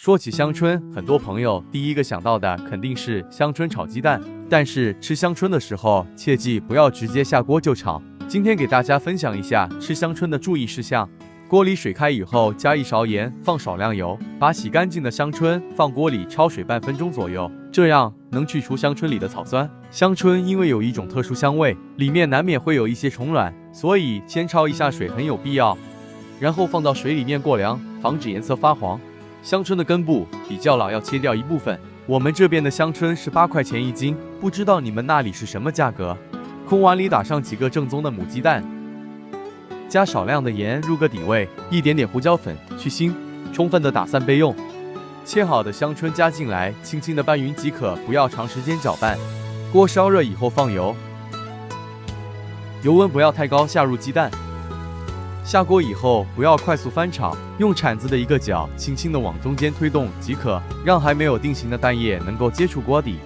说起香椿，很多朋友第一个想到的肯定是香椿炒鸡蛋，但是吃香椿的时候，切记不要直接下锅就炒。今天给大家分享一下吃香椿的注意事项。锅里水开以后，加1勺盐，放少量油，把洗干净的香椿放锅里焯水半分钟左右，这样能去除香椿里的草酸。香椿因为有一种特殊香味，里面难免会有一些虫卵，所以先焯一下水很有必要，然后放到水里面过凉，防止颜色发黄。香椿的根部比较老，要切掉一部分。我们这边的香椿是8块钱1斤，不知道你们那里是什么价格？空碗里打上几个正宗的母鸡蛋，加少量的盐入个底味，一点点胡椒粉去腥，充分的打散备用。切好的香椿加进来，轻轻的拌匀即可，不要长时间搅拌。锅烧热以后放油，油温不要太高，下入鸡蛋。下锅以后不要快速翻炒，用铲子的一个角轻轻的往中间推动即可，让还没有定型的蛋液能够接触锅底，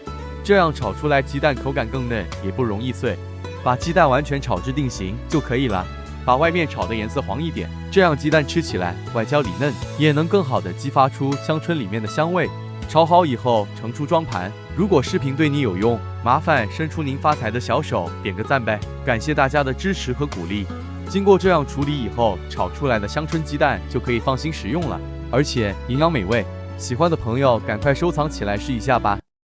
这样炒出来鸡蛋口感更嫩，也不容易碎。把鸡蛋完全炒至定型就可以了，把外面炒的颜色黄一点，这样鸡蛋吃起来外焦里嫩，也能更好的激发出香椿里面的香味。炒好以后盛出装盘。如果视频对你有用，麻烦伸出您发财的小手点个赞呗，感谢大家的支持和鼓励。经过这样处理以后，炒出来的香椿鸡蛋就可以放心食用了，而且营养美味。喜欢的朋友赶快收藏起来试一下吧。